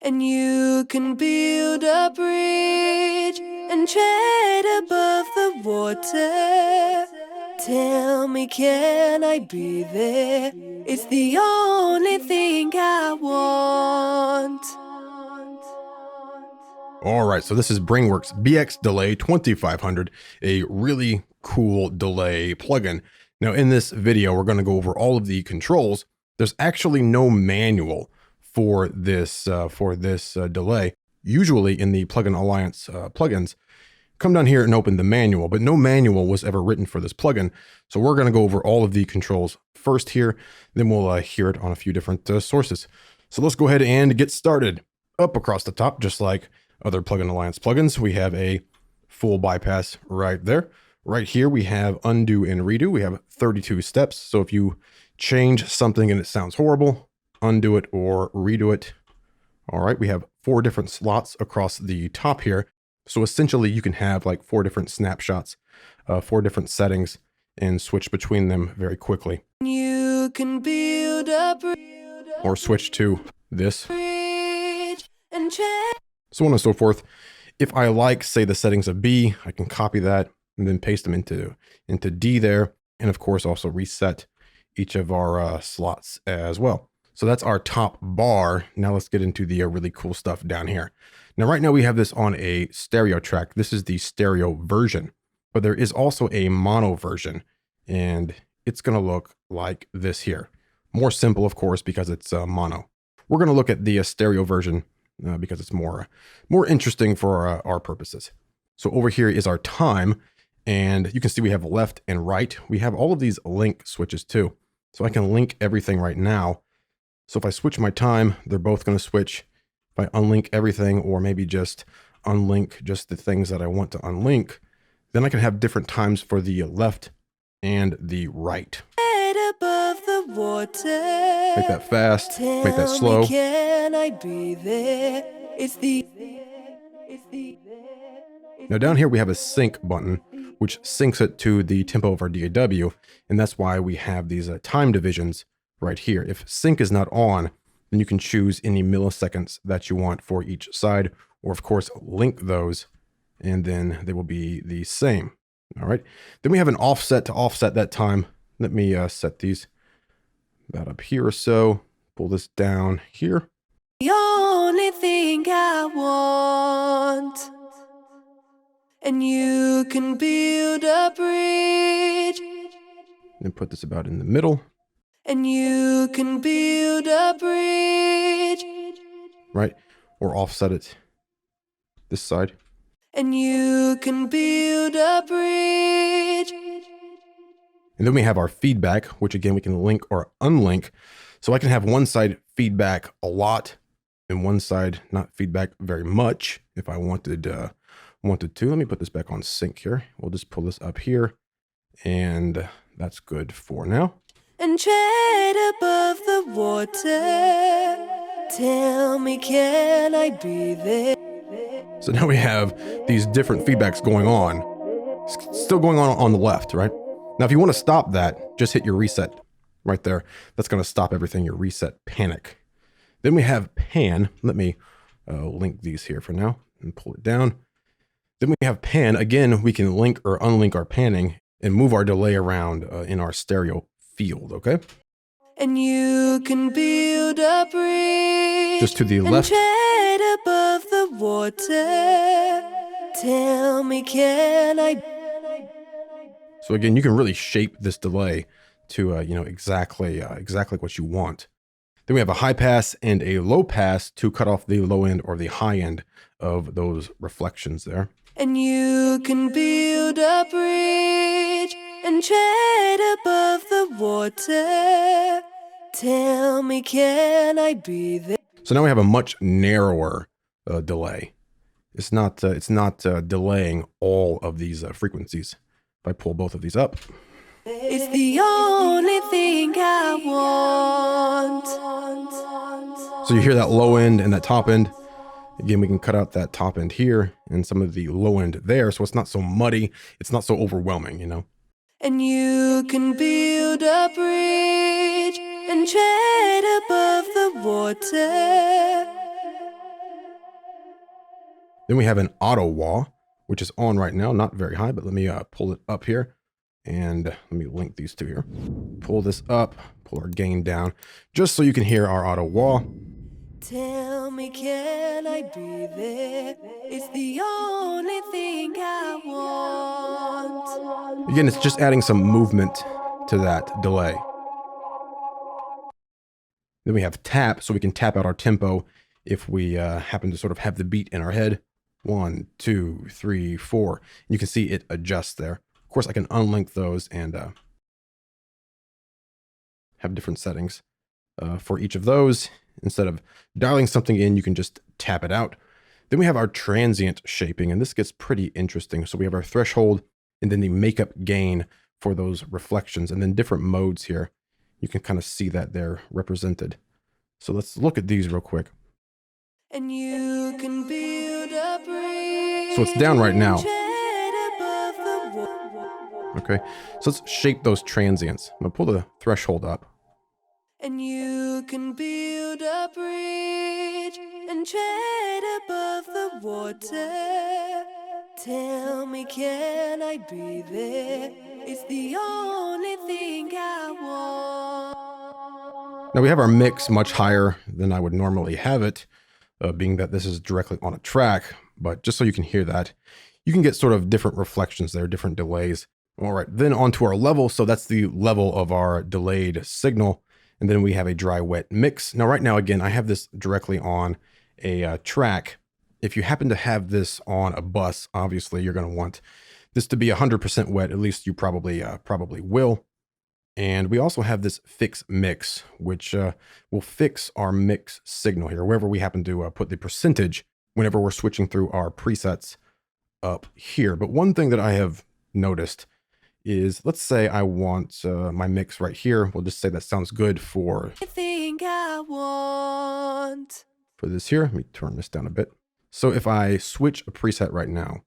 And you can build a bridge and tread above the water. Tell me, can I be there? It's the only thing I want. All right, so this is BRAINWORX BX Delay 2500, a really cool delay plugin. Now in this video, we're going to go over all of the controls. There's actually no manual for this delay. Usually in the Plugin Alliance plugins, come down here and open the manual, but no manual was ever written for this plugin. So we're going to go over all of the controls first here, then we'll hear it on a few different sources. So let's go ahead and get started. Up across the top, just like other Plugin Alliance plugins, we have a full bypass right there. Right here, we have undo and redo. We have 32 steps. So if you change something and it sounds horrible, undo it or redo it. All right, we have 4 different slots across the top here. So essentially you can have like 4 different snapshots, 4 different settings, and switch between them very quickly. You can build a bridge Or switch to this. and tread. So on and so forth. If I like, say, the settings of B, I can copy that and then paste them into D there. And of course, also reset each of our slots as well. So that's our top bar. Now let's get into the really cool stuff down here. Now, right now we have this on a stereo track. This is the stereo version, but there is also a mono version, and it's going to look like this here. More simple, of course, because it's mono. We're going to look at the stereo version because it's more interesting for our purposes. So over here is our time, and you can see we have left and right. We have all of these link switches too. So I can link everything right now. So if I switch my time, they're both going to switch. If I unlink everything, or maybe just unlink just the things that I want to unlink, then I can have different times for the left and the right. Above the water. Make that fast, make that slow. Can I be there? Now down here we have a sync button, which syncs it to the tempo of our DAW, and that's why we have these time divisions right here. If sync is not on, then you can choose any milliseconds that you want for each side, or of course link those, and then they will be the same. All right. Then we have an offset to offset that time. Let me set these about up here or so. Pull this down here. The only thing I want. And you can build a bridge. And put this about in the middle. And you can build a bridge. Right? Or offset it this side. And you can build a bridge. And then we have our feedback, which again, we can link or unlink. So I can have one side feedback a lot and one side not feedback very much if I wanted to. Let me put this back on sync here. We'll just pull this up here, and that's good for now. And tread above the water. Tell me, can I be there? So now we have these different feedbacks going on. Still going on the left, right? Now, if you want to stop that, just hit your reset right there. That's going to stop everything, your reset panic. Then we have pan. Let me link these here for now and pull it down. Then we have pan. Again, we can link or unlink our panning and move our delay around in our stereo field, okay? And you can build a bridge. Just to the left. Tread above the water. Tell me, can I? So again, you can really shape this delay to exactly what you want. Then we have a high pass and a low pass to cut off the low end or the high end of those reflections there. And you can build a bridge and tread above the water. Tell me, can I be there? So now we have a much narrower delay. It's not delaying all of these frequencies. If I pull both of these up, it's the only thing I want. So you hear that low end and that top end. Again, we can cut out that top end here and some of the low end there, so it's not so muddy. It's not so overwhelming, you know. And you can build a bridge and tread above the water. Then we have an auto wah, which is on right now, not very high, but let me pull it up here. And let me link these two here. Pull this up, pull our gain down, just so you can hear our auto wah. Tell me, can I be there? It's the only thing I want. Again, it's just adding some movement to that delay. Then we have tap, so we can tap out our tempo if we happen to sort of have the beat in our head. 1, 2, 3, 4. You can see it adjusts there. Of course, I can unlink those and have different settings for each of those. Instead of dialing something in, you can just tap it out. Then we have our transient shaping, and this gets pretty interesting. So we have our threshold and then the makeup gain for those reflections, and then different modes here. You can kind of see that they're represented. So let's look at these real quick. And you can build a bridge. So it's down right now. Okay, so let's shape those transients. I'm gonna pull the threshold up. And you can build a bridge and tread above the water. Tell me, can I be there? It's the only thing I want. Now we have our mix much higher than I would normally have it, being that this is directly on a track, but just so you can hear that, you can get sort of different reflections there, different delays. All right, then onto our level. So that's the level of our delayed signal. And then we have a dry wet mix. Now, right now, again, I have this directly on a track. If you happen to have this on a bus, obviously you're going to want this to be 100% wet. At least you probably will. And we also have this fix mix, which will fix our mix signal here, wherever we happen to put the percentage whenever we're switching through our presets up here. But one thing that I have noticed is, let's say I want my mix right here. We'll just say that sounds good for this here. Let me turn this down a bit. So if I switch a preset right now,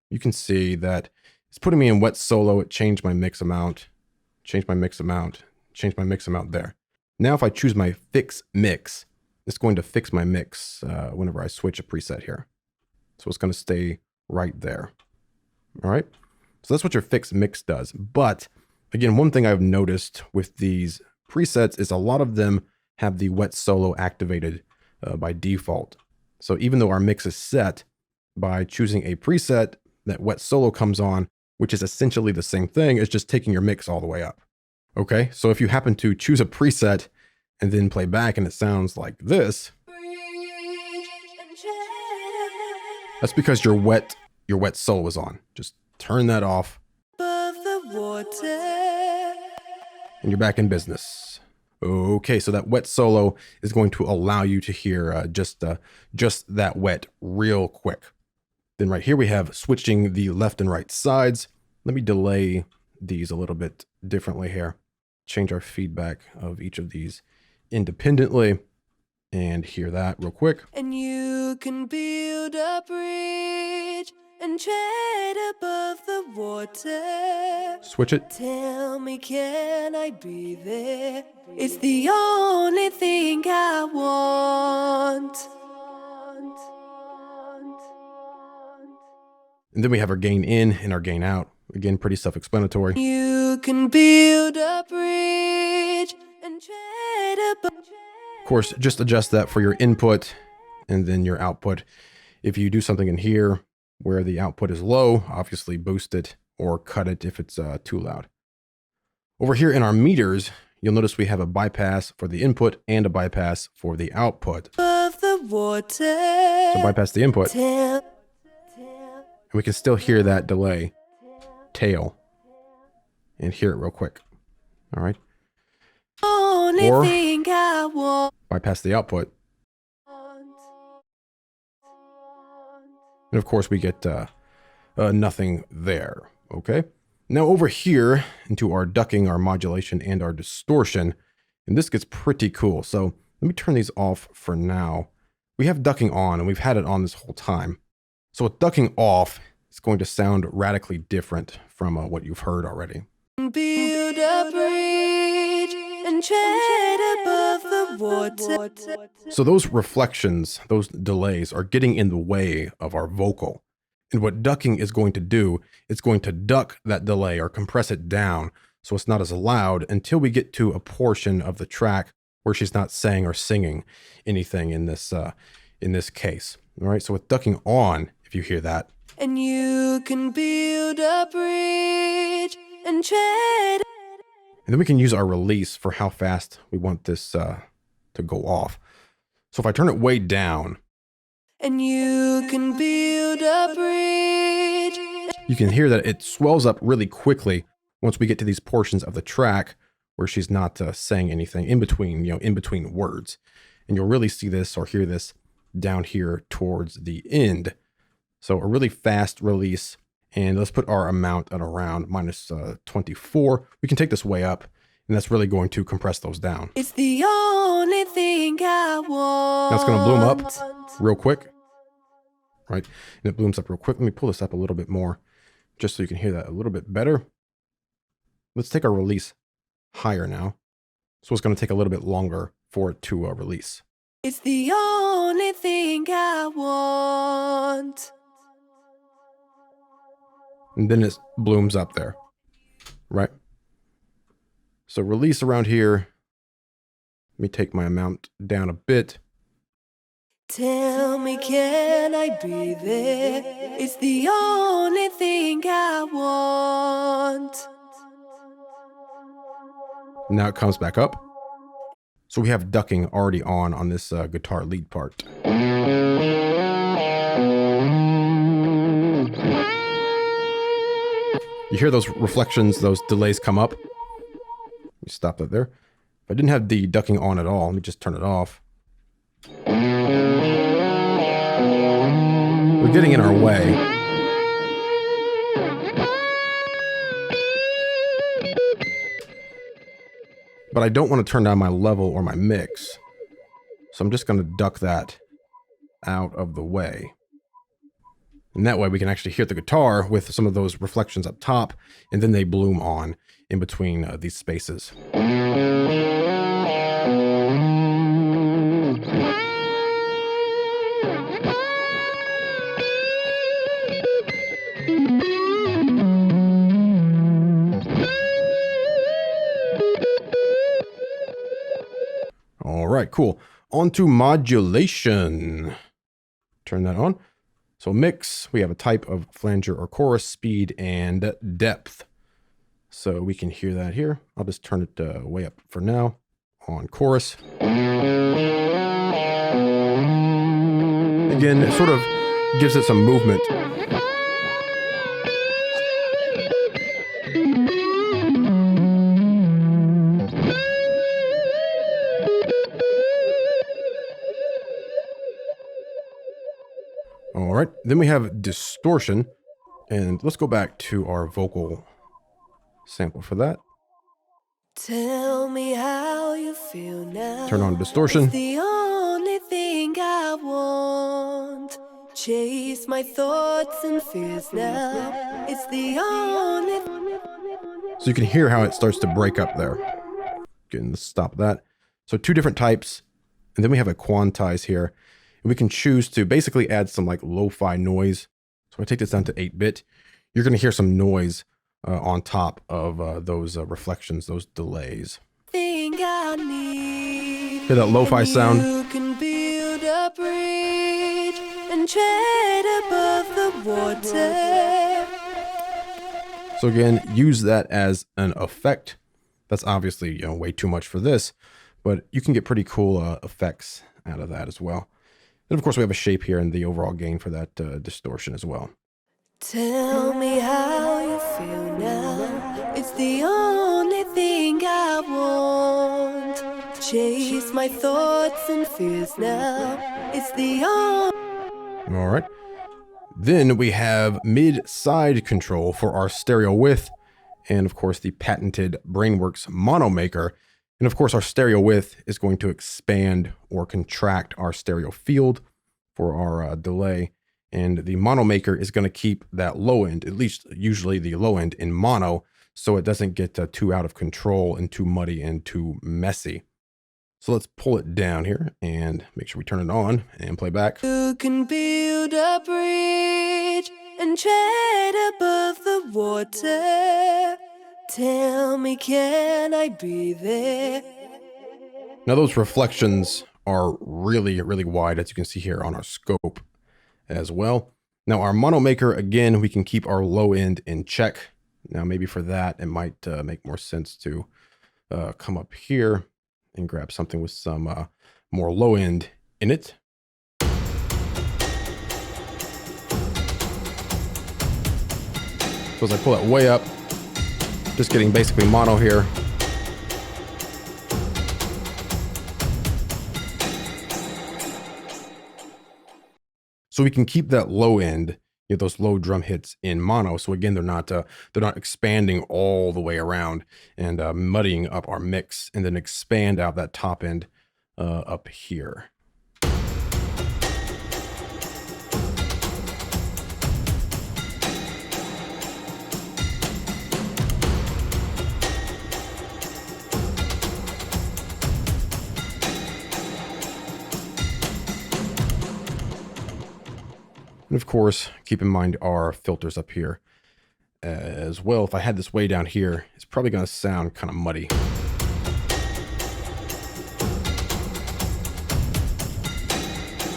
you can see that it's putting me in wet solo. It changed my mix amount, changed my mix amount, changed my mix amount there. Now if I choose my fix mix, it's going to fix my mix whenever I switch a preset here. So it's going to stay right there. All right. So that's what your fix mix does. But again, one thing I've noticed with these presets is a lot of them have the wet solo activated by default. So even though our mix is set, by choosing a preset, that wet solo comes on, which is essentially the same thing as just taking your mix all the way up. Okay, so if you happen to choose a preset and then play back and it sounds like this, that's because your wet solo is on. Just turn that off, above the water. And you're back in business. Okay, so that wet solo is going to allow you to hear just that wet real quick. Then right here we have switching the left and right sides. Let me delay these a little bit differently here. Change our feedback of each of these independently and hear that real quick. And you can build a bridge and tread above the water. Switch it. Tell me, can I be there? It's the only thing I want. And then we have our gain in and our gain out. Again, pretty self-explanatory. You can build a bridge and tread above. Of course, just adjust that for your input and then your output. If you do something in here where the output is low, obviously boost it or cut it if it's too loud. Over here in our meters, you'll notice we have a bypass for the input and a bypass for the output. Above the water. So bypass the input. And we can still hear that delay tail and hear it real quick. All right. Or bypass the output. And of course we get nothing there. Okay. Now over here into our ducking, our modulation, and our distortion, and this gets pretty cool. So let me turn these off for now. We have ducking on and we've had it on this whole time. So with ducking off, it's going to sound radically different from what you've heard already. Build a bridge and tread above the water. So those reflections, those delays are getting in the way of our vocal. And what ducking is going to do, it's going to duck that delay or compress it down so it's not as loud until we get to a portion of the track where she's not saying or singing anything in this case. All right, so with ducking on, if you hear that. And you can build a bridge and tread. And then we can use our release for how fast we want this to go off. So if I turn it way down. And you can build a bridge. You can hear that it swells up really quickly once we get to these portions of the track where she's not saying anything in between, in between words. And you'll really see this or hear this down here towards the end. So a really fast release, and let's put our amount at around minus 24. We can take this way up, and that's really going to compress those down. It's the only thing I want. Now it's going to bloom up real quick, right? And it blooms up real quick. Let me pull this up a little bit more, just so you can hear that a little bit better. Let's take our release higher now. So it's going to take a little bit longer for it to release. It's the only thing I want. And then it blooms up there, right? So release around here. Let me take my amount down a bit. Tell me, can I be there? It's the only thing I want. Now it comes back up. So we have ducking already on this guitar lead part. You hear those reflections, those delays come up. Let me stop that there. If I didn't have the ducking on at all, let me just turn it off. We're getting in our way. But I don't want to turn down my level or my mix. So I'm just going to duck that out of the way. And that way we can actually hear the guitar with some of those reflections up top, and then they bloom on in between these spaces. All right, cool. On to modulation. Turn that on. So mix, we have a type of flanger or chorus, speed, and depth. So we can hear that here. I'll just turn it way up for now on chorus. Again, it sort of gives it some movement. All right, then we have distortion, and let's go back to our vocal sample for that. Tell me how you feel now. Turn on distortion. It's the only thing I want. Chase my thoughts and fears now. It's the only. So you can hear how it starts to break up there. Again, let's stop that. So two different types, and then we have a quantize here. And we can choose to basically add some like lo-fi noise. So I take this down to 8-bit. You're going to hear some noise on top of those reflections, those delays. Thing I need. Hear that lo-fi sound? You can build a bridge and tread above the water. So again, use that as an effect. That's obviously way too much for this, but you can get pretty cool effects out of that as well. And of course, we have a shape here and the overall gain for that distortion as well. Tell me how you feel now. It's the only thing I want. Chase my thoughts and fears now. It's the only. All right. Then we have mid-side control for our stereo width, and of course the patented BRAINWORX mono maker. And of course our stereo width is going to expand or contract our stereo field for our delay. And the mono maker is going to keep that low end, at least usually the low end in mono, so it doesn't get too out of control and too muddy and too messy. So let's pull it down here and make sure we turn it on and play back. You can build a bridge and tread above the water. Tell me, can I be there? Now those reflections are really, really wide, as you can see here on our scope as well. Now our mono maker, again, we can keep our low end in check. Now maybe for that, it might make more sense to come up here and grab something with some more low end in it. So as I pull it way up, just getting basically mono here. So we can keep that low end, you know, those low drum hits in mono. So again, they're not expanding all the way around and muddying up our mix, and then expand out that top end up here. And of course, keep in mind our filters up here as well. If I had this way down here, it's probably going to sound kind of muddy.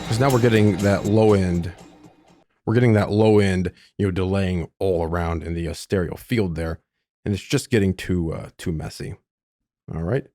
Because now we're getting that low end. We're getting that low end, you know, delaying all around in the stereo field there. And it's just getting too messy. All right.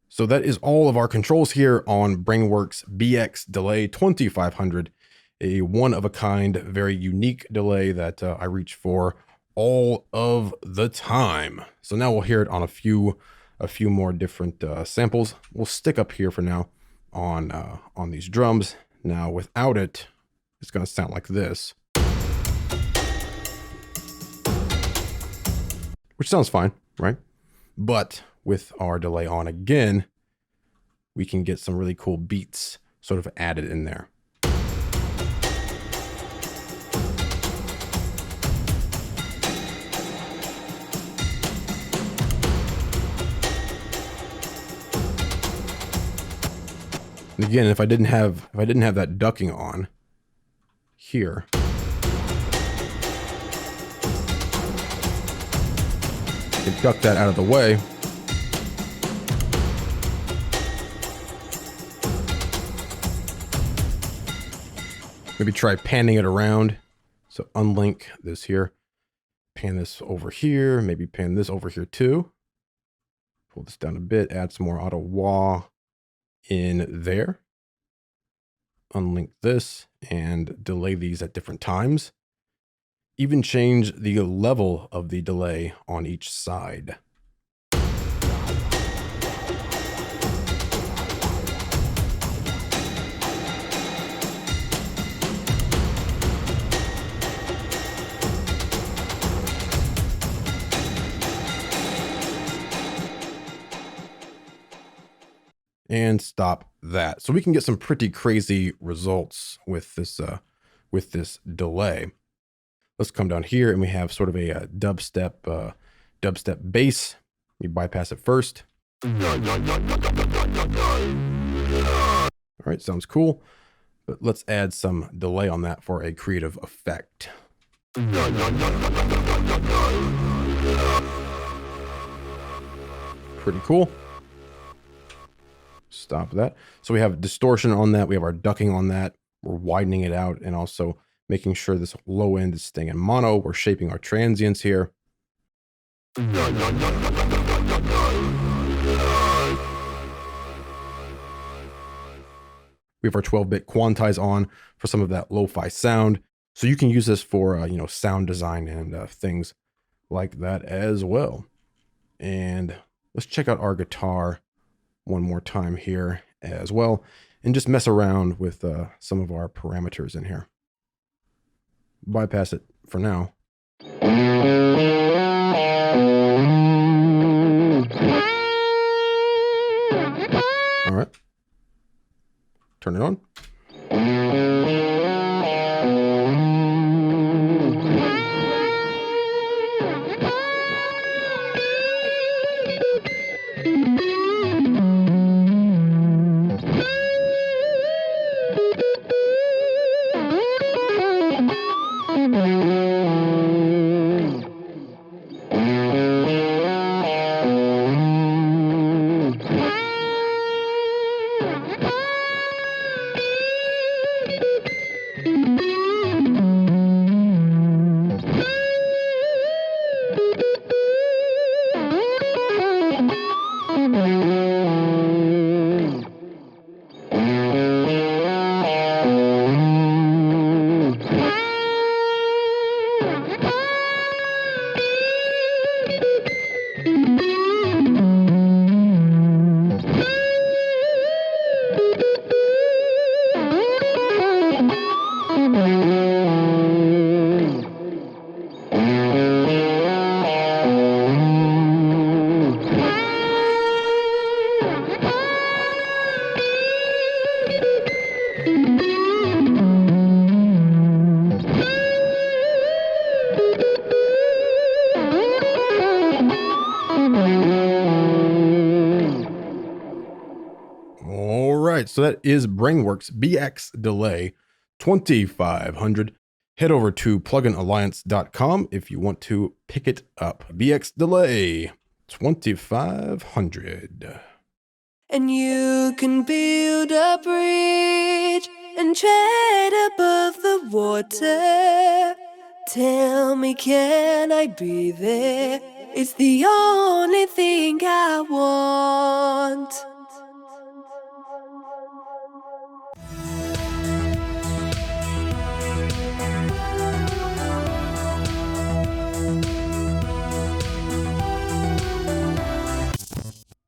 So that is all of our controls here on BRAINWORX BX Delay 2500, a one-of-a-kind, very unique delay that I reach for all of the time. So now we'll hear it on a few more different samples. We'll stick up here for now on these drums. Now without it, it's going to sound like this, which sounds fine, right? But with our delay on again, we can get some really cool beats sort of added in there. And again, if I didn't have that ducking on here, I can duck that out of the way. Maybe try panning it around. So unlink this here, pan this over here, maybe pan this over here too. Pull this down a bit, add some more auto wah in there. Unlink this and delay these at different times. Even change the level of the delay on each side. And stop that. So we can get some pretty crazy results with this delay. Let's come down here and we have sort of a dubstep bass. We bypass it first. All right, sounds cool. But let's add some delay on that for a creative effect. Pretty cool. Stop that. So we have distortion on that. We have our ducking on that. We're widening it out and also making sure this low end is staying in mono. We're shaping our transients here. We have our 12-bit quantize on for some of that lo-fi sound. So you can use this for, you know, sound design and things like that as well. And let's check out our guitar one more time here as well, and just mess around with some of our parameters in here. Bypass it for now. All right. Turn it on. All right, so that is BRAINWORX BX Delay 2500. Head over to pluginalliance.com if you want to pick it up. BX Delay 2500. And you can build a bridge and tread above the water. Tell me, can I be there? It's the only thing I want.